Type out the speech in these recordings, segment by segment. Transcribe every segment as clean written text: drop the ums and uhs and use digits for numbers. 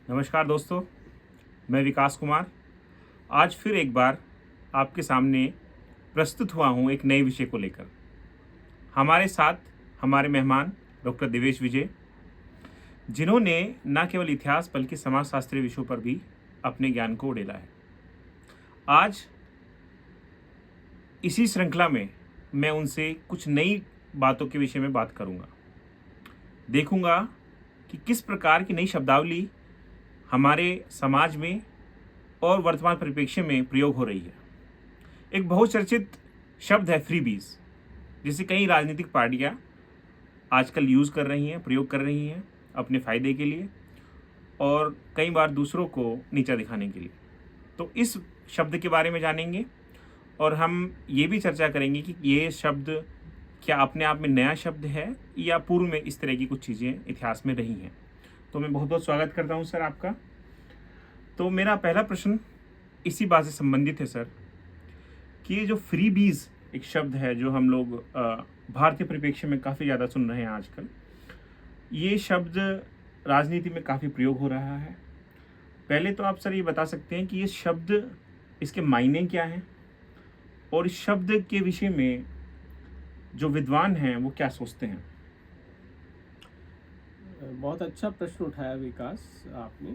नमस्कार दोस्तों, मैं विकास कुमार आज फिर एक बार आपके सामने प्रस्तुत हुआ हूँ एक नए विषय को लेकर। हमारे साथ हमारे मेहमान डॉक्टर देवेश विजय, जिन्होंने न केवल इतिहास बल्कि समाजशास्त्रीय विषयों पर भी अपने ज्ञान को उड़ेला है। आज इसी श्रृंखला में मैं उनसे कुछ नई बातों के विषय में बात करूँगा। देखूँगा कि किस प्रकार की नई शब्दावली हमारे समाज में और वर्तमान परिप्रेक्ष्य में प्रयोग हो रही है। एक बहुचर्चित शब्द है फ्रीबीज, जिसे कई राजनीतिक पार्टियां आजकल यूज़ कर रही हैं, प्रयोग कर रही हैं अपने फ़ायदे के लिए और कई बार दूसरों को नीचा दिखाने के लिए। तो इस शब्द के बारे में जानेंगे और हम ये भी चर्चा करेंगे कि ये शब्द क्या अपने आप में नया शब्द है या पूर्व में इस तरह की कुछ चीज़ें इतिहास में रही हैं। तो मैं बहुत बहुत स्वागत करता हूं सर आपका। तो मेरा पहला प्रश्न इसी बात से संबंधित है सर, कि ये जो फ्रीबीज एक शब्द है जो हम लोग भारतीय परिप्रेक्ष्य में काफ़ी ज़्यादा सुन रहे हैं आजकल, ये शब्द राजनीति में काफ़ी प्रयोग हो रहा है। पहले तो आप सर ये बता सकते हैं कि ये शब्द, इसके मायने क्या हैं और इस शब्द के विषय में जो विद्वान हैं वो क्या सोचते हैं। बहुत अच्छा प्रश्न उठाया विकास आपने।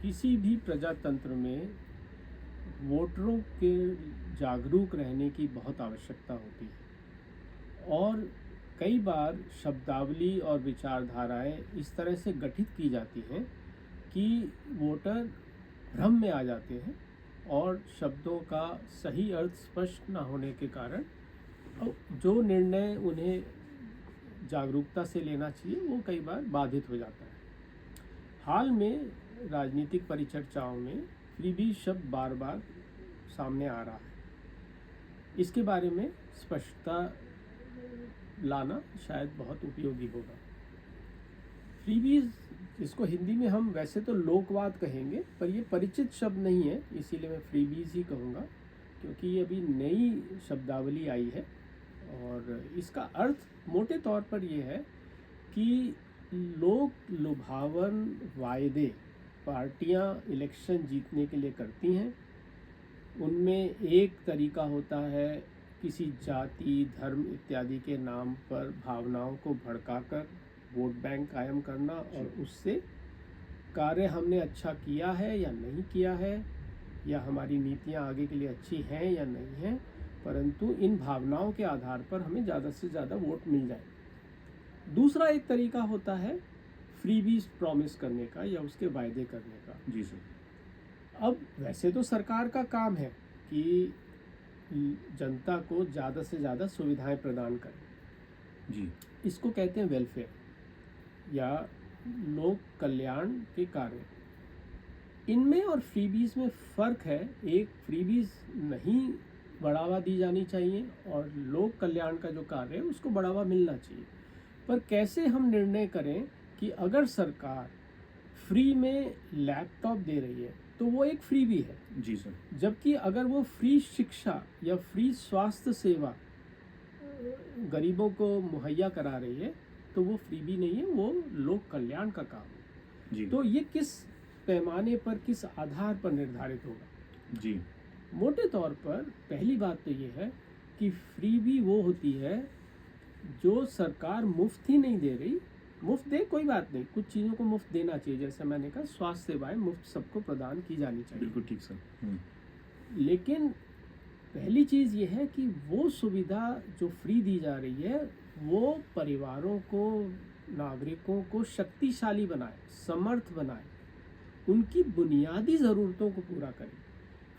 किसी भी प्रजातंत्र में वोटरों के जागरूक रहने की बहुत आवश्यकता होती है और कई बार शब्दावली और विचारधाराएं इस तरह से गठित की जाती हैं कि वोटर भ्रम में आ जाते हैं और शब्दों का सही अर्थ स्पष्ट न होने के कारण जो निर्णय उन्हें जागरूकता से लेना चाहिए वो कई बार बाधित हो जाता है। हाल में राजनीतिक परिचर्चाओं में फ्रीबीज शब्द बार बार सामने आ रहा है। इसके बारे में स्पष्टता लाना शायद बहुत उपयोगी होगा। फ्रीबीज, जिसको हिंदी में हम वैसे तो लोकवाद कहेंगे, पर ये परिचित शब्द नहीं है, इसीलिए मैं फ्रीबीज ही कहूँगा, क्योंकि ये अभी नई शब्दावली आई है और इसका अर्थ मोटे तौर पर यह है कि लोग लुभावन वायदे पार्टियां इलेक्शन जीतने के लिए करती हैं। उनमें एक तरीका होता है किसी जाति, धर्म इत्यादि के नाम पर भावनाओं को भड़काकर वोट बैंक कायम करना और उससे कार्य हमने अच्छा किया है या नहीं किया है, या हमारी नीतियां आगे के लिए अच्छी हैं या नहीं हैं, परंतु इन भावनाओं के आधार पर हमें ज़्यादा से ज़्यादा वोट मिल जाए। दूसरा एक तरीका होता है फ्रीबीज प्रॉमिस करने का या उसके वायदे करने का। जी सर। अब वैसे तो सरकार का काम है कि जनता को ज़्यादा से ज़्यादा सुविधाएं प्रदान करें। जी, इसको कहते हैं वेलफेयर या लोक कल्याण के कार्य। इनमें और फ्रीबीज में फ़र्क है। एक, फ्रीबीज नहीं बढ़ावा दी जानी चाहिए और लोक कल्याण का जो कार्य है उसको बढ़ावा मिलना चाहिए। पर कैसे हम निर्णय करें कि अगर सरकार फ्री में लैपटॉप दे रही है तो वो एक फ्रीबी है, जी सर, जबकि अगर वो फ्री शिक्षा या फ्री स्वास्थ्य सेवा गरीबों को मुहैया करा रही है तो वो फ्रीबी नहीं है, वो लोक कल्याण का काम है। जी, तो ये किस पैमाने पर, किस आधार पर निर्धारित होगा? जी, मोटे तौर पर पहली बात तो ये है कि फ्रीबी वो होती है जो सरकार मुफ्त ही नहीं दे रही। मुफ्त दे कोई बात नहीं, कुछ चीज़ों को मुफ्त देना चाहिए, जैसे मैंने कहा स्वास्थ्य सेवाएं मुफ्त सबको प्रदान की जानी चाहिए। बिल्कुल ठीक सर। लेकिन पहली चीज़ ये है कि वो सुविधा जो फ्री दी जा रही है वो परिवारों को, नागरिकों को शक्तिशाली बनाए, समर्थ बनाए, उनकी बुनियादी ज़रूरतों को पूरा करे।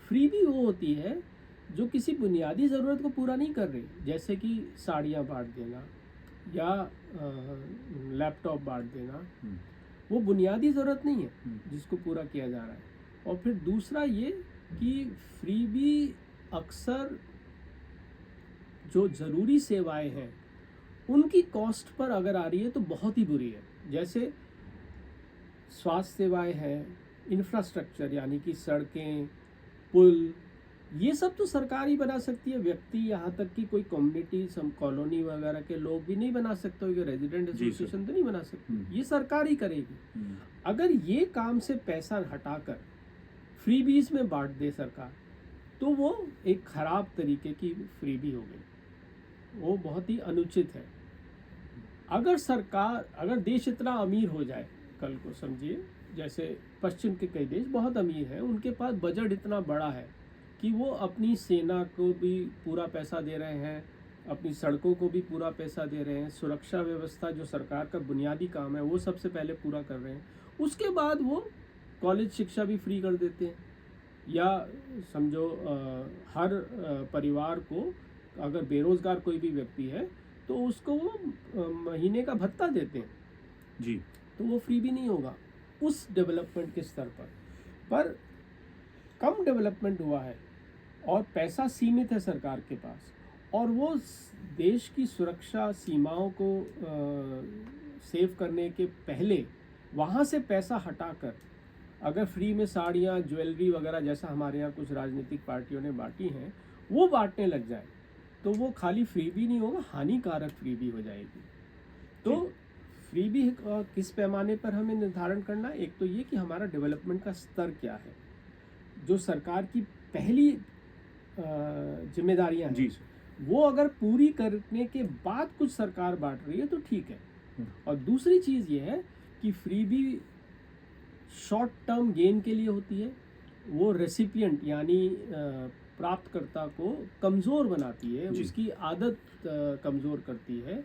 फ्रीबी वो होती है जो किसी बुनियादी ज़रूरत को पूरा नहीं कर रही, जैसे कि साड़ियाँ बांट देना या लैपटॉप बांट देना। वो बुनियादी ज़रूरत नहीं है जिसको पूरा किया जा रहा है। और फिर दूसरा ये कि फ्रीबी अक्सर जो ज़रूरी सेवाएं हैं उनकी कॉस्ट पर अगर आ रही है तो बहुत ही बुरी है। जैसे स्वास्थ्य सेवाएं हैं, इंफ्रास्ट्रक्चर यानी कि सड़कें, पुल, ये सब तो सरकार ही बना सकती है, व्यक्ति यहाँ तक कि कोई कम्युनिटी सम कॉलोनी वगैरह के लोग भी नहीं बना सकते, ये रेजिडेंट जी सर। एसोसिएशन तो नहीं बना सकती, ये सरकार ही करेगी। अगर ये काम से पैसा हटाकर फ्रीबीज में बांट दे सरकार, तो वो एक खराब तरीके की फ्रीबी हो गई, वो बहुत ही अनुचित है। अगर देश इतना अमीर हो जाए, कल को समझिए जैसे पश्चिम के कई देश बहुत अमीर हैं, उनके पास बजट इतना बड़ा है कि वो अपनी सेना को भी पूरा पैसा दे रहे हैं, अपनी सड़कों को भी पूरा पैसा दे रहे हैं, सुरक्षा व्यवस्था जो सरकार का बुनियादी काम है वो सबसे पहले पूरा कर रहे हैं, उसके बाद वो कॉलेज शिक्षा भी फ्री कर देते हैं। या समझो हर परिवार को, अगर बेरोजगार कोई भी व्यक्ति है तो उसको वो महीने का भत्ता देते हैं जी। तो वो फ्री भी नहीं होगा उस डेवलपमेंट के स्तर पर कम डेवलपमेंट हुआ है और पैसा सीमित है सरकार के पास, और वो देश की सुरक्षा सीमाओं को सेव करने के पहले वहाँ से पैसा हटाकर अगर फ्री में साड़ियाँ, ज्वेलरी वगैरह जैसा हमारे यहाँ कुछ राजनीतिक पार्टियों ने बांटी हैं वो बांटने लग जाए, तो वो खाली फ्री भी नहीं होगा, हानिकारक फ्री भी हो जाएगी। तो फ्री भी किस पैमाने पर हमें निर्धारण करना है, एक तो ये कि हमारा डेवलपमेंट का स्तर क्या है, जो सरकार की पहली जिम्मेदारियां हैं वो अगर पूरी करने के बाद कुछ सरकार बांट रही है तो ठीक है। और दूसरी चीज़ ये है कि फ्री भी शॉर्ट टर्म गेन के लिए होती है, वो रेसिपिएंट यानी प्राप्तकर्ता को कमज़ोर बनाती है, उसकी आदत कमज़ोर करती है,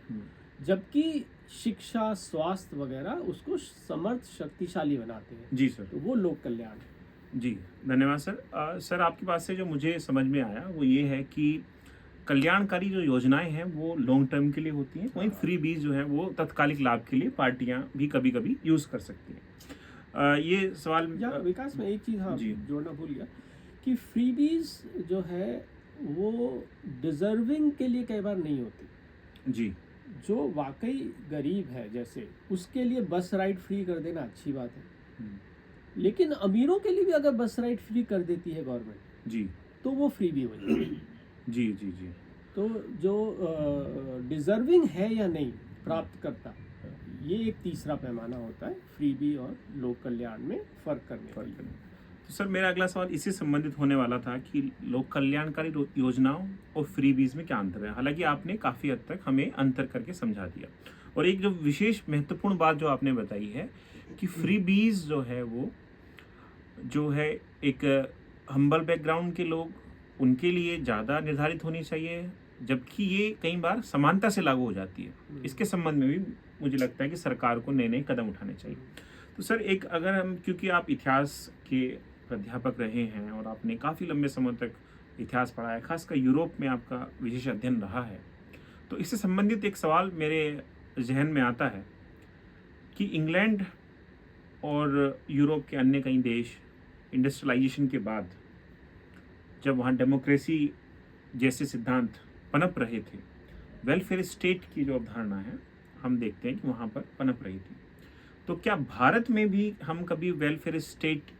जबकि शिक्षा, स्वास्थ्य वगैरह उसको समर्थ, शक्तिशाली बनाते हैं। जी सर। तो वो लोक कल्याण है। जी धन्यवाद सर। सर आपकी बात से जो मुझे समझ में आया वो ये है कि कल्याणकारी जो योजनाएं हैं वो लॉन्ग टर्म के लिए होती हैं, वहीं फ्री बीज जो है वो तत्कालिक लाभ के लिए पार्टियां भी कभी कभी यूज़ कर सकती हैं। ये सवाल विकास में एक चीज़ हाँ जी जोड़ना भूल गया कि फ्रीबीज जो है वो डिजर्विंग के लिए कई बार नहीं होती। जी। जो वाकई गरीब है जैसे उसके लिए बस राइड फ्री कर देना अच्छी बात है, लेकिन अमीरों के लिए भी अगर बस राइड फ्री कर देती है गवर्नमेंट जी तो वो फ्री भी हो जाएगी। जी जी जी। तो जो डिजर्विंग है या नहीं प्राप्त करता, ये एक तीसरा पैमाना होता है फ्रीबी और लोक कल्याण में फर्क करने का। तो सर मेरा अगला सवाल इससे संबंधित होने वाला था कि लोक कल्याणकारी योजनाओं और फ्रीबीज में क्या अंतर है। हालांकि आपने काफ़ी हद तक हमें अंतर करके समझा दिया, और एक जो विशेष महत्वपूर्ण बात जो आपने बताई है कि फ्रीबीज जो है वो जो है एक हम्बल बैकग्राउंड के लोग, उनके लिए ज़्यादा निर्धारित होनी चाहिए, जबकि ये कई बार समानता से लागू हो जाती है। इसके संबंध में भी मुझे लगता है कि सरकार को नए नए कदम उठाने चाहिए। तो सर एक अगर हम, क्योंकि आप इतिहास के अध्यापक रहे हैं और आपने काफ़ी लंबे समय तक इतिहास पढ़ा है, खासकर यूरोप में आपका विशेष अध्ययन रहा है, तो इससे संबंधित एक सवाल मेरे जहन में आता है कि इंग्लैंड और यूरोप के अन्य कई देश इंडस्ट्रियलाइजेशन के बाद जब वहाँ डेमोक्रेसी जैसे सिद्धांत पनप रहे थे, वेलफेयर स्टेट की जो अवधारणा है हम देखते हैं कि वहाँ पर पनप रही थी। तो क्या भारत में भी हम कभी वेलफेयर स्टेट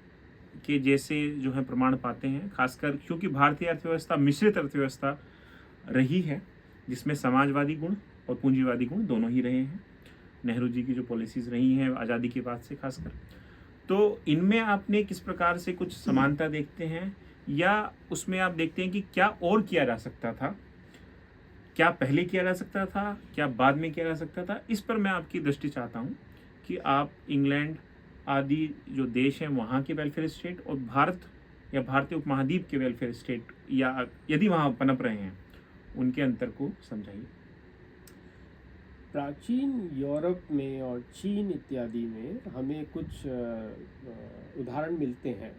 के जैसे जो है प्रमाण पाते हैं, खासकर क्योंकि भारतीय अर्थव्यवस्था मिश्रित अर्थव्यवस्था रही है जिसमें समाजवादी गुण और पूंजीवादी गुण दोनों ही रहे हैं। नेहरू जी की जो पॉलिसीज़ रही हैं आज़ादी के बाद से खासकर, तो इनमें आपने किस प्रकार से कुछ समानता देखते हैं, या उसमें आप देखते हैं कि क्या और किया जा सकता था, क्या पहले किया जा सकता था, क्या बाद में किया जा सकता था? इस पर मैं आपकी दृष्टि चाहता हूँ कि आप इंग्लैंड आदि जो देश हैं वहाँ के वेलफेयर स्टेट और भारत या भारतीय उपमहाद्वीप के वेलफेयर स्टेट, या यदि वहाँ पनप रहे हैं, उनके अंतर को समझाइए। प्राचीन यूरोप में और चीन इत्यादि में हमें कुछ उदाहरण मिलते हैं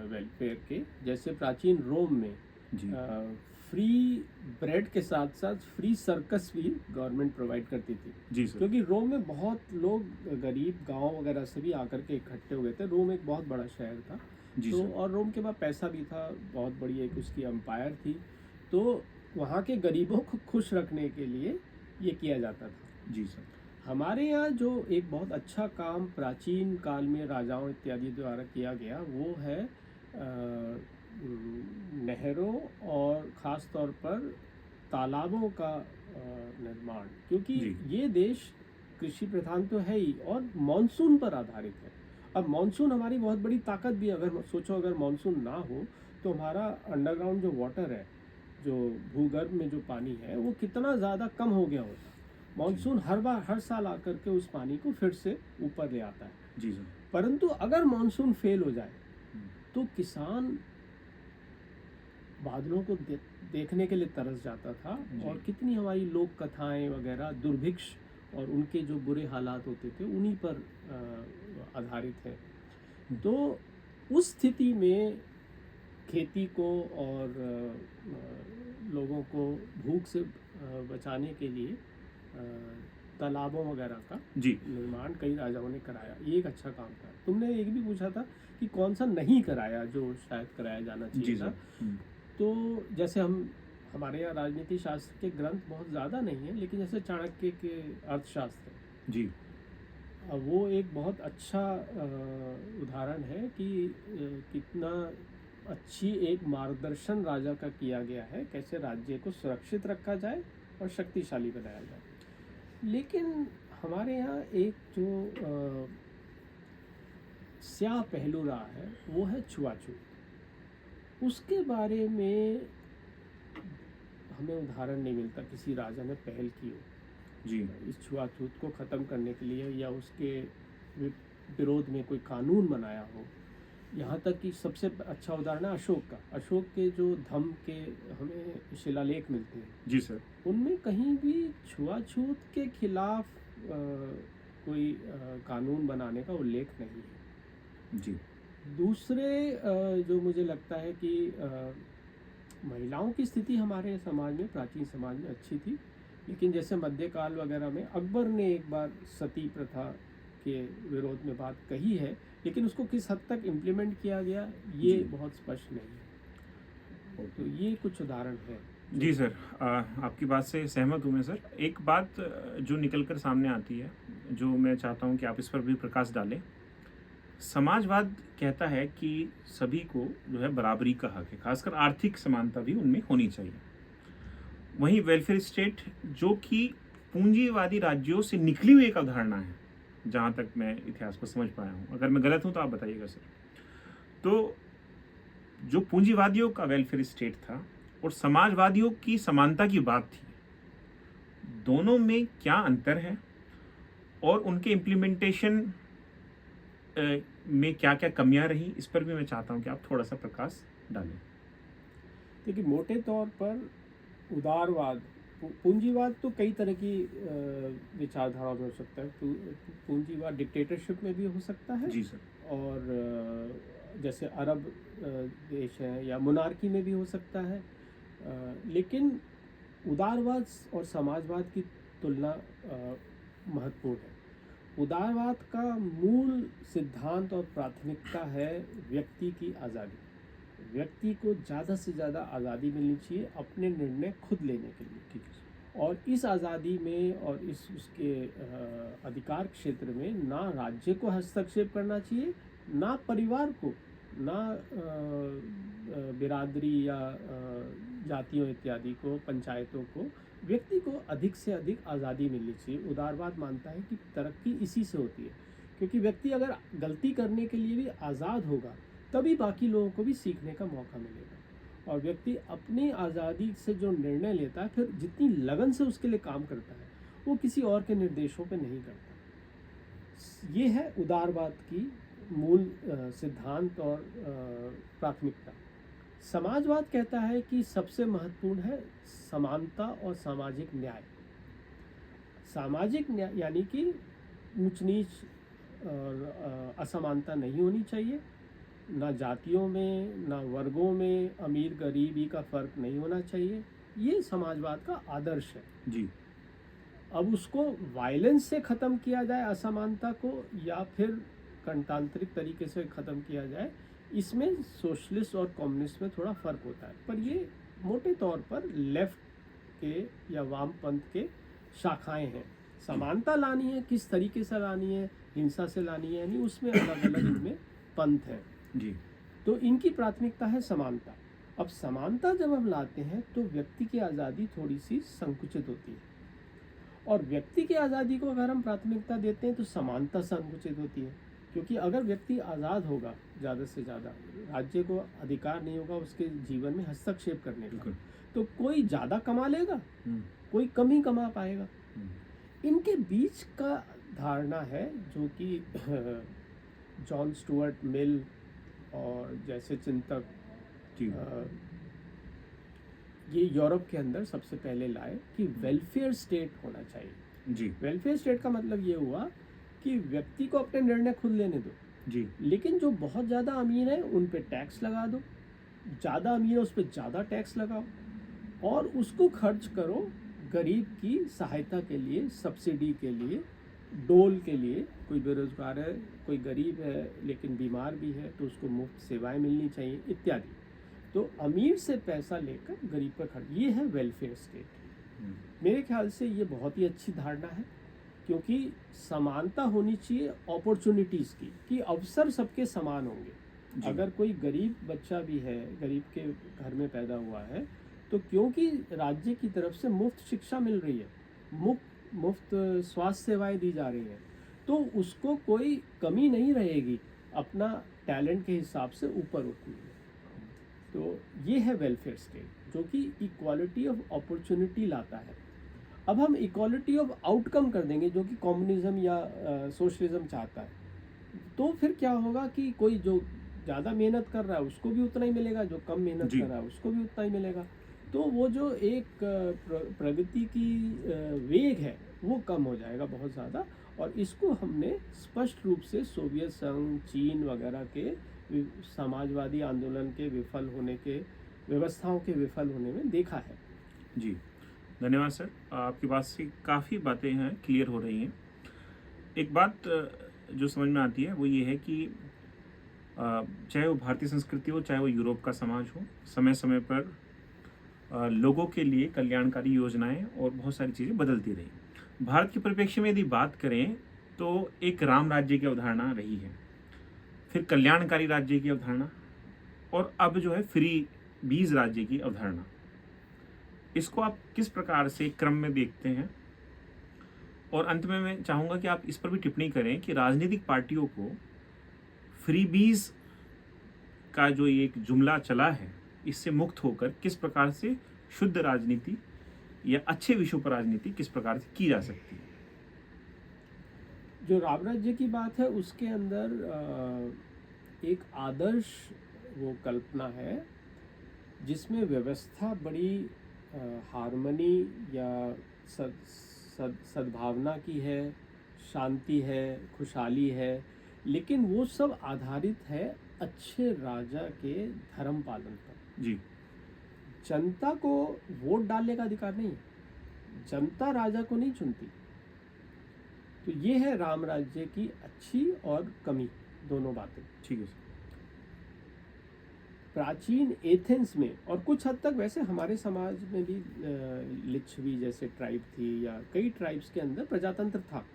वेलफेयर के। जैसे प्राचीन रोम में फ्री ब्रेड के साथ साथ फ्री सर्कस भी गवर्नमेंट प्रोवाइड करती थी। जी सर। क्योंकि रोम में बहुत लोग गरीब गांव वगैरह से भी आकर के इकट्ठे हुए थे। रोम एक बहुत बड़ा शहर था, तो और रोम के पास पैसा भी था, बहुत बड़ी एक उसकी एम्पायर थी, तो वहाँ के गरीबों को खुश रखने के लिए ये किया जाता था। जी सर। हमारे यहाँ जो एक बहुत अच्छा काम प्राचीन काल में राजाओं इत्यादि द्वारा किया गया वो है नहरों और ख़ास तौर पर तालाबों का निर्माण, क्योंकि जी ये देश कृषि प्रधान तो है ही और मानसून पर आधारित है। अब मानसून हमारी बहुत बड़ी ताकत भी है। अगर सोचो, अगर मानसून ना हो तो हमारा अंडरग्राउंड जो वाटर है, जो भूगर्भ में जो पानी है, वो कितना ज़्यादा कम हो गया होता। जी मानसून हर साल आकर के उस पानी को फिर से ऊपर ले आता है। जी सर। परंतु अगर मानसून फेल हो जाए हम्म, तो किसान बादलों को देखने के लिए तरस जाता था। जी और कितनी हमारी लोक कथाएं वगैरह दुर्भिक्ष और उनके जो बुरे हालात होते थे उन्हीं पर आधारित है। तो उस स्थिति में खेती को और लोगों को भूख से बचाने के लिए तालाबों वगैरह का जी निर्माण कई राजाओं ने कराया। ये एक अच्छा काम था। तुमने एक भी पूछा था कि कौन सा नहीं कराया जो शायद कराया जाना जी चाहिए था। सर। तो जैसे हमारे यहाँ राजनीति शास्त्र के ग्रंथ बहुत ज़्यादा नहीं है, लेकिन जैसे चाणक्य के अर्थशास्त्र है, जी वो एक बहुत अच्छा उदाहरण है कि कितना अच्छी एक मार्गदर्शन राजा का किया गया है, कैसे राज्य को सुरक्षित रखा जाए और शक्तिशाली बनाया जाए। लेकिन हमारे यहाँ एक जो स्याह पहलू रहा है वो है छुआछूत। उसके बारे में हमें उदाहरण नहीं मिलता किसी राजा ने पहल की हो जी इस छुआछूत को ख़त्म करने के लिए, या उसके विरोध में कोई कानून बनाया हो। यहाँ तक कि सबसे अच्छा उदाहरण है अशोक का। अशोक के जो धम के हमें शिलालेख मिलते हैं, जी सर। उनमें कहीं भी छुआछूत के खिलाफ कोई कानून बनाने का उल्लेख नहीं है। जी दूसरे जो मुझे लगता है कि महिलाओं की स्थिति हमारे समाज में, प्राचीन समाज में अच्छी थी, लेकिन जैसे मध्यकाल वगैरह में अकबर ने एक बार सती प्रथा के विरोध में बात कही है, लेकिन उसको किस हद तक इम्प्लीमेंट किया गया ये जी। बहुत स्पष्ट नहीं है। तो ये कुछ उदाहरण है। जी सर, आपकी बात से सहमत हूँ मैं सर। एक बात जो निकल कर सामने आती है, जो मैं चाहता हूँ कि आप इस पर भी प्रकाश डालें। समाजवाद कहता है कि सभी को जो है बराबरी का हक है, खासकर आर्थिक समानता भी उनमें होनी चाहिए। वहीं वेलफेयर स्टेट, जो कि पूंजीवादी राज्यों से निकली हुई एक अवधारणा है, जहाँ तक मैं इतिहास को समझ पाया हूँ। अगर मैं गलत हूँ तो आप बताइएगा सर। तो जो पूंजीवादियों का वेलफेयर स्टेट था और समाजवादियों की समानता की बात थी, दोनों में क्या अंतर है और उनके इम्प्लीमेंटेशन में क्या क्या कमियां रही, इस पर भी मैं चाहता हूं कि आप थोड़ा सा प्रकाश डालें। देखिए, मोटे तौर पर उदारवाद, पूंजीवाद तो कई तरह की विचारधाराओं में हो सकता है। पूंजीवाद डिक्टेटरशिप में भी हो सकता है, जी सर। और जैसे अरब देश हैं, या मोनार्की में भी हो सकता है। लेकिन उदारवाद और समाजवाद की तुलना महत्वपूर्ण है। उदारवाद का मूल सिद्धांत और प्राथमिकता है व्यक्ति की आज़ादी। व्यक्ति को ज़्यादा से ज़्यादा आज़ादी मिलनी चाहिए अपने निर्णय खुद लेने के लिए। ठीक है सर। और इस आज़ादी में और उसके अधिकार क्षेत्र में ना राज्य को हस्तक्षेप करना चाहिए, ना परिवार को, ना बिरादरी या जातियों इत्यादि को, पंचायतों को। व्यक्ति को अधिक से अधिक आज़ादी मिलनी चाहिए। उदारवाद मानता है कि तरक्की इसी से होती है, क्योंकि व्यक्ति अगर गलती करने के लिए भी आज़ाद होगा तभी बाकी लोगों को भी सीखने का मौका मिलेगा। और व्यक्ति अपनी आज़ादी से जो निर्णय लेता है, फिर जितनी लगन से उसके लिए काम करता है, वो किसी और के निर्देशों पे नहीं करता। ये है उदारवाद की मूल सिद्धांत और प्राथमिकता। समाजवाद कहता है कि सबसे महत्वपूर्ण है समानता और सामाजिक न्याय। सामाजिक न्याय यानी कि ऊंच नीच और असमानता नहीं होनी चाहिए, ना जातियों में, ना वर्गों में, अमीर गरीबी का फर्क नहीं होना चाहिए। ये समाजवाद का आदर्श है जी। अब उसको वायलेंस से ख़त्म किया जाए असमानता को, या फिर गणतांत्रिक तरीके से ख़त्म किया जाए, इसमें सोशलिस्ट और कम्युनिस्ट में थोड़ा फ़र्क होता है। पर ये मोटे तौर पर लेफ्ट के या वामपंथ के शाखाएं हैं। समानता लानी है, किस तरीके से लानी है, हिंसा से लानी है, यानी उसमें अलग अलग इनमें पंथ हैं। जी तो इनकी प्राथमिकता है समानता। अब समानता जब हम लाते हैं तो व्यक्ति की आज़ादी थोड़ी सी संकुचित होती है, और व्यक्ति की आज़ादी को अगर हम प्राथमिकता देते हैं तो समानता संकुचित होती है। क्योंकि अगर व्यक्ति आज़ाद होगा, ज़्यादा से ज़्यादा राज्य को अधिकार नहीं होगा उसके जीवन में हस्तक्षेप करने का, बिल्कुल। तो कोई ज़्यादा कमा लेगा, हम्म, कोई कम ही कमा पाएगा। हम्म, इनके बीच का धारणा है जो कि जॉन स्टुअर्ट मिल और जैसे चिंतक जी ये यूरोप के अंदर सबसे पहले लाए कि वेलफेयर स्टेट होना चाहिए। जी वेलफेयर स्टेट का मतलब ये हुआ कि व्यक्ति को अपने निर्णय खुद लेने दो, जी लेकिन जो बहुत ज़्यादा अमीर है उन पे टैक्स लगा दो, ज़्यादा अमीर है उस पर ज़्यादा टैक्स लगाओ, और उसको खर्च करो गरीब की सहायता के लिए, सब्सिडी के लिए, डोल के लिए। कोई बेरोजगार है, कोई गरीब है लेकिन बीमार भी है तो उसको मुफ्त सेवाएं मिलनी चाहिए इत्यादि। तो अमीर से पैसा लेकर गरीब पर खर्च, ये है वेलफेयर स्टेट। हम्म, मेरे ख्याल से ये बहुत ही अच्छी धारणा है, क्योंकि समानता होनी चाहिए अपॉर्चुनिटीज़ की, कि अवसर सबके समान होंगे। जी। अगर कोई गरीब बच्चा भी है, गरीब के घर में पैदा हुआ है, तो क्योंकि राज्य की तरफ से मुफ्त शिक्षा मिल रही है, मुफ्त स्वास्थ्य सेवाएं दी जा रही हैं, तो उसको कोई कमी नहीं रहेगी अपना टैलेंट के हिसाब से ऊपर उठने में। तो ये है वेलफेयर स्टेट जो कि इक्वालिटी ऑफ अपॉर्चुनिटी लाता है। अब हम इक्वालिटी ऑफ आउटकम कर देंगे जो कि कम्युनिज्म या सोशलिज्म चाहता है, तो फिर क्या होगा कि कोई जो ज़्यादा मेहनत कर रहा है उसको भी उतना ही मिलेगा, जो कम मेहनत जी। कर रहा है उसको भी उतना ही मिलेगा। तो वो जो एक प्रगति की वेग है वो कम हो जाएगा बहुत ज़्यादा, और इसको हमने स्पष्ट रूप से सोवियत संघ, चीन वगैरह के समाजवादी आंदोलन के विफल होने के, व्यवस्थाओं के विफल होने में देखा है। जी धन्यवाद सर, आपकी बात से काफ़ी बातें हैं क्लियर हो रही हैं। एक बात जो समझ में आती है वो ये है कि चाहे वो भारतीय संस्कृति हो, चाहे वो यूरोप का समाज हो, समय समय पर लोगों के लिए कल्याणकारी योजनाएं और बहुत सारी चीज़ें बदलती रही। भारत के परिप्रेक्ष्य में यदि बात करें तो एक राम राज्य की अवधारणा रही है, फिर कल्याणकारी राज्य की अवधारणा, और अब जो है फ्री बीज राज्य की अवधारणा। इसको आप किस प्रकार से क्रम में देखते हैं? और अंत में मैं चाहूँगा कि आप इस पर भी टिप्पणी करें कि राजनीतिक पार्टियों को फ्रीबीज का जो ये एक जुमला चला है इससे मुक्त होकर किस प्रकार से शुद्ध राजनीति या अच्छे विषयों पर राजनीति किस प्रकार से की जा सकती है? जो राम राज्य की बात है उसके अंदर एक आदर्श वो कल्पना है जिसमें व्यवस्था बड़ी हार्मनी या सद्भावना की है, शांति है, खुशहाली है, लेकिन वो सब आधारित है अच्छे राजा के धर्म पालन पर। जी जनता को वोट डालने का अधिकार नहीं है, जनता राजा को नहीं चुनती। तो ये है राम राज्य की अच्छी और कमी, दोनों बातें। ठीक है सर। प्राचीन एथेंस में और कुछ हद तक वैसे हमारे समाज में भी लिच्छवी जैसे ट्राइब थी या कई ट्राइब्स के अंदर प्रजातंत्र था,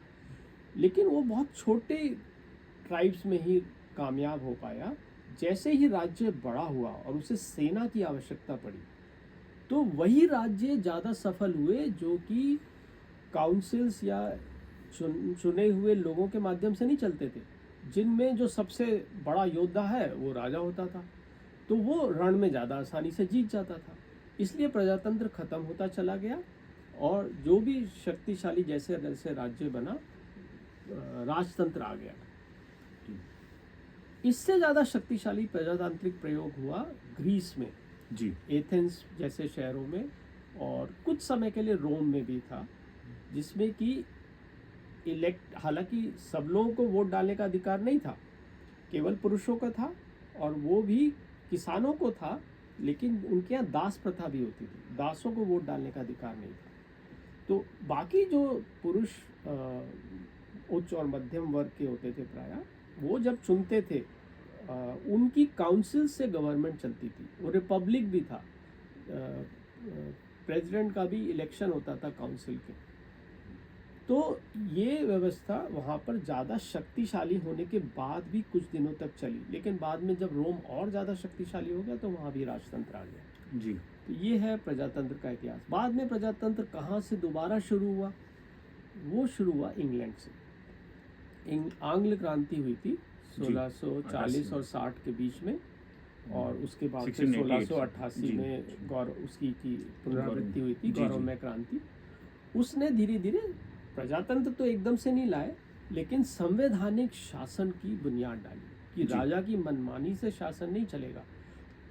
लेकिन वो बहुत छोटे ट्राइब्स में ही कामयाब हो पाया। जैसे ही राज्य बड़ा हुआ और उसे सेना की आवश्यकता पड़ी तो वही राज्य ज़्यादा सफल हुए जो कि काउंसिल्स या चुने हुए लोगों के माध्यम से नहीं चलते थे, जिनमें जो सबसे बड़ा योद्धा है वो राजा होता था, तो वो रण में ज़्यादा आसानी से जीत जाता था। इसलिए प्रजातंत्र खत्म होता चला गया और जो भी शक्तिशाली जैसे जैसे राज्य बना राजतंत्र आ गया। इससे ज़्यादा शक्तिशाली प्रजातांत्रिक प्रयोग हुआ ग्रीस में, जी एथेंस जैसे शहरों में, और कुछ समय के लिए रोम में भी था, जिसमें कि हालांकि सब लोगों को वोट डालने का अधिकार नहीं था, केवल पुरुषों का था, और वो भी किसानों को था, लेकिन उनके यहाँ दास प्रथा भी होती थी, दासों को वोट डालने का अधिकार नहीं था। तो बाकी जो पुरुष उच्च और मध्यम वर्ग के होते थे प्रायः, वो जब चुनते थे उनकी काउंसिल से गवर्नमेंट चलती थी। वो रिपब्लिक भी था, प्रेसिडेंट का भी इलेक्शन होता था काउंसिल के। तो ये व्यवस्था वहाँ पर ज़्यादा शक्तिशाली होने के बाद भी कुछ दिनों तक चली, लेकिन बाद में जब रोम और ज़्यादा शक्तिशाली हो गया तो वहाँ भी राजतंत्र आ गया। जी तो ये है प्रजातंत्र का इतिहास। बाद में प्रजातंत्र कहाँ से दोबारा शुरू हुआ? वो शुरू हुआ इंग्लैंड से। आंग्ल क्रांति हुई थी 1640 और 60 के बीच में, और उसके बाद से 1688 1688 में जी। गौरव उसकी की पुनरावृत्ति हुई थी, जी, गौरवमय क्रांति। उसने धीरे धीरे प्रजातंत्र तो एकदम से नहीं लाए, लेकिन संवैधानिक शासन की बुनियाद डाली कि जी। राजा की मनमानी से शासन नहीं चलेगा,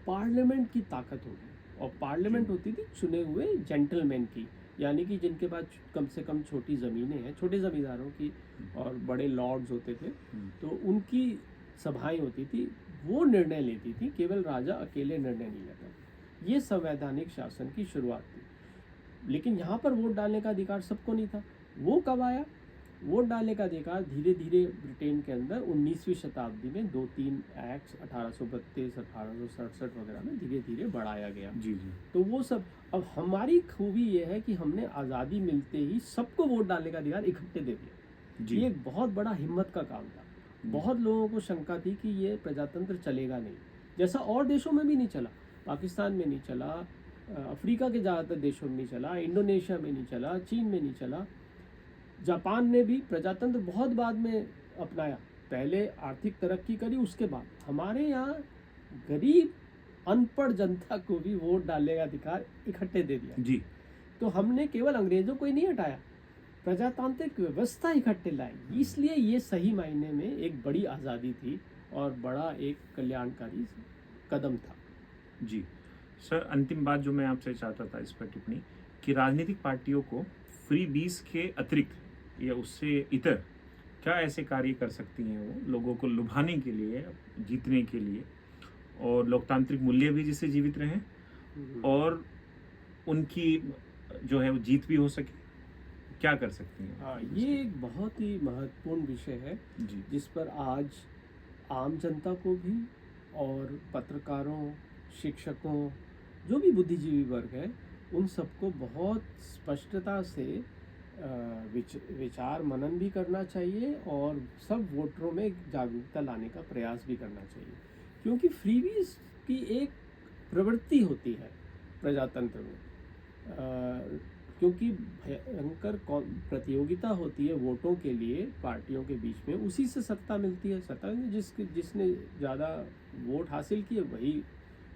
पार्लियामेंट की ताकत होगी। और पार्लियामेंट जी। होती थी चुने हुए जेंटलमैन की, यानी कि जिनके पास कम से कम छोटी ज़मीनें हैं, छोटे ज़मींदारों की, और बड़े लॉर्ड्स होते थे, तो उनकी सभाएं होती थी, वो निर्णय लेती थी, केवल राजा अकेले निर्णय नहीं लेता था। ये संवैधानिक शासन की शुरुआत थी। लेकिन यहाँ पर वोट डालने का अधिकार सबको नहीं था। वो कब आया? वोट डालने का अधिकार धीरे धीरे ब्रिटेन के अंदर 19वीं शताब्दी में 2-3 एक्ट्स 1832, 1867 वगैरह में धीरे धीरे बढ़ाया गया। जी जी तो वो सब, अब हमारी खूबी ये है कि हमने आज़ादी मिलते ही सबको वोट डालने का अधिकार इकट्ठे दे दिया। जी ये एक बहुत बड़ा हिम्मत का काम था। बहुत लोगों को शंका थी कि ये प्रजातंत्र चलेगा नहीं, जैसा और देशों में भी नहीं चला। पाकिस्तान में नहीं चला, अफ्रीका के ज़्यादातर देशों में नहीं चला, इंडोनेशिया में नहीं चला, चीन में नहीं चला। जापान ने भी प्रजातंत्र बहुत बाद में अपनाया, पहले आर्थिक तरक्की करी, उसके बाद। हमारे यहाँ गरीब अनपढ़ जनता को भी वोट डालने का अधिकार इकट्ठे दे दिया। जी तो हमने केवल अंग्रेजों को ही नहीं हटाया, प्रजातांत्रिक व्यवस्था इकट्ठे लाई। इसलिए ये सही मायने में एक बड़ी आज़ादी थी और बड़ा एक कल्याणकारी कदम था। जी सर, अंतिम बात जो मैं आपसे चाहता था इस पर टिप्पणी, कि राजनीतिक पार्टियों को फ्री बीस के अतिरिक्त या उससे इतर क्या ऐसे कार्य कर सकती हैं वो लोगों को लुभाने के लिए, जीतने के लिए, और लोकतांत्रिक मूल्य भी जिससे जीवित रहें और उनकी जो है वो जीत भी हो सके? क्या कर सकती हैं? हाँ, ये एक बहुत ही महत्वपूर्ण विषय है जी जिस पर आज आम जनता को भी और पत्रकारों, शिक्षकों, जो भी बुद्धिजीवी वर्ग है, उन सबको बहुत स्पष्टता से विचार मनन भी करना चाहिए और सब वोटरों में जागरूकता लाने का प्रयास भी करना चाहिए। क्योंकि फ्रीबीज की एक प्रवृत्ति होती है प्रजातंत्र में, क्योंकि भयंकर प्रतियोगिता होती है वोटों के लिए पार्टियों के बीच में, उसी से सत्ता मिलती है। सत्ता में जिसने ज़्यादा वोट हासिल किए वही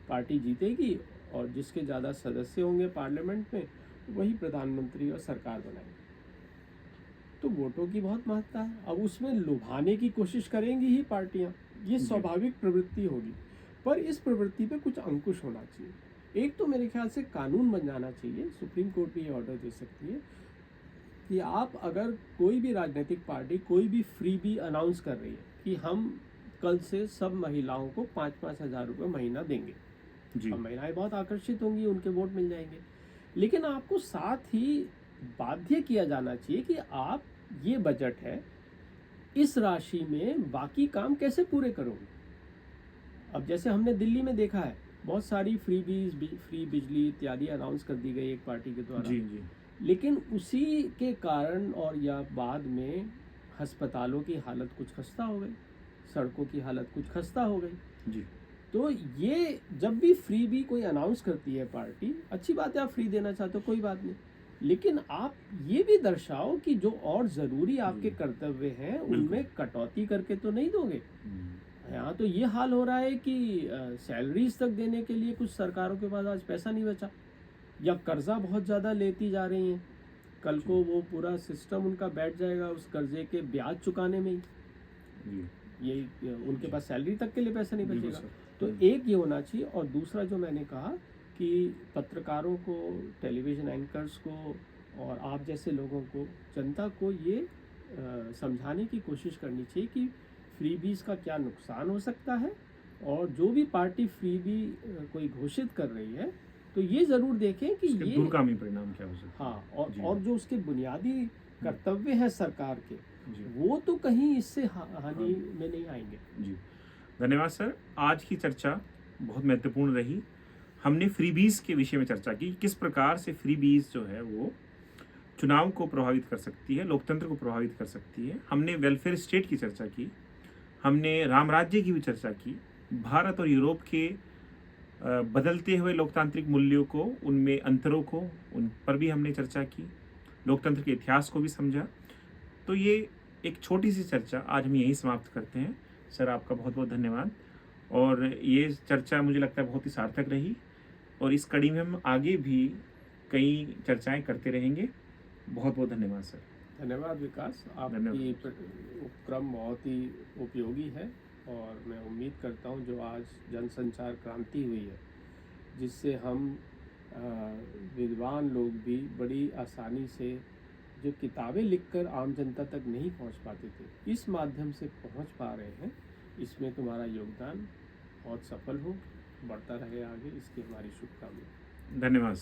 पार्टी जीतेगी, और जिसके ज़्यादा सदस्य होंगे पार्लियामेंट में वही प्रधानमंत्री और सरकार बनाएंगे। तो वोटों की बहुत महत्ता है। अब उसमें लुभाने की कोशिश करेंगी ही पार्टियाँ, ये स्वाभाविक प्रवृत्ति होगी, पर इस प्रवृत्ति पे कुछ अंकुश होना चाहिए। एक तो मेरे ख्याल से कानून बन जाना चाहिए, सुप्रीम कोर्ट भी ये ऑर्डर दे सकती है कि आप अगर कोई भी राजनीतिक पार्टी कोई भी फ्री बी अनाउंस कर रही है कि हम कल से सब महिलाओं को 5-5 हज़ार रुपये महीना देंगे, जी अब महिलाएं बहुत आकर्षित होंगी, उनके वोट मिल जाएंगे, लेकिन आपको साथ ही बाध्य किया जाना चाहिए कि आप ये बजट है, इस राशि में बाकी काम कैसे पूरे करोगे। अब जैसे हमने दिल्ली में देखा है, बहुत सारी फ्री बिजली इत्यादि अनाउंस कर दी गई एक पार्टी के द्वारा, जी जी लेकिन उसी के कारण और या बाद में अस्पतालों की हालत कुछ खस्ता हो गई, सड़कों की हालत कुछ खस्ता हो गई। जी तो ये जब भी फ्री भी कोई अनाउंस करती है पार्टी, अच्छी बात है, आप फ्री देना चाहते हो कोई बात नहीं, लेकिन आप ये भी दर्शाओ कि जो और ज़रूरी आपके कर्तव्य हैं उनमें कटौती करके तो नहीं दोगे। यहाँ तो ये हाल हो रहा है कि सैलरीज तक देने के लिए कुछ सरकारों के पास आज पैसा नहीं बचा, या कर्जा बहुत ज़्यादा लेती जा रही हैं। कल को वो पूरा सिस्टम उनका बैठ जाएगा उस कर्जे के ब्याज चुकाने में ही, ये उनके पास सैलरी तक के लिए पैसा नहीं बचेगा। तो एक ये होना चाहिए, और दूसरा जो मैंने कहा कि पत्रकारों को, टेलीविज़न एंकर्स को और आप जैसे लोगों को, जनता को ये समझाने की कोशिश करनी चाहिए कि फ्रीबीज का क्या नुकसान हो सकता है, और जो भी पार्टी फ्रीबी कोई घोषित कर रही है तो ये ज़रूर देखें कि ये दूरगामी परिणाम क्या हो सकता है। हाँ, और जो उसके बुनियादी कर्तव्य हैं सरकार के, जी वो तो कहीं इससे हानि में नहीं आएंगे। जी, धन्यवाद सर। आज की चर्चा बहुत महत्वपूर्ण रही। हमने फ्रीबीज के विषय में चर्चा की, किस प्रकार से फ्रीबीज जो है वो चुनाव को प्रभावित कर सकती है, लोकतंत्र को प्रभावित कर सकती है। हमने वेलफेयर स्टेट की चर्चा की, हमने राम राज्य की भी चर्चा की, भारत और यूरोप के बदलते हुए लोकतांत्रिक मूल्यों को, उनमें अंतरों को, उन पर भी हमने चर्चा की, लोकतंत्र के इतिहास को भी समझा। तो ये एक छोटी सी चर्चा आज हम यहीं समाप्त करते हैं। सर, आपका बहुत बहुत धन्यवाद। और ये चर्चा मुझे लगता है बहुत ही सार्थक रही, और इस कड़ी में हम आगे भी कई चर्चाएं करते रहेंगे। बहुत बहुत धन्यवाद सर। धन्यवाद विकास, आपकी उपक्रम बहुत ही उपयोगी है और मैं उम्मीद करता हूं जो आज जनसंचार क्रांति हुई है, जिससे हम विद्वान लोग भी बड़ी आसानी से जो किताबें लिखकर आम जनता तक नहीं पहुंच पाते थे, इस माध्यम से पहुंच पा रहे हैं। इसमें तुम्हारा योगदान बहुत सफल हो, बढ़ता रहे आगे, इसकी हमारी शुभकामनाएं। धन्यवाद।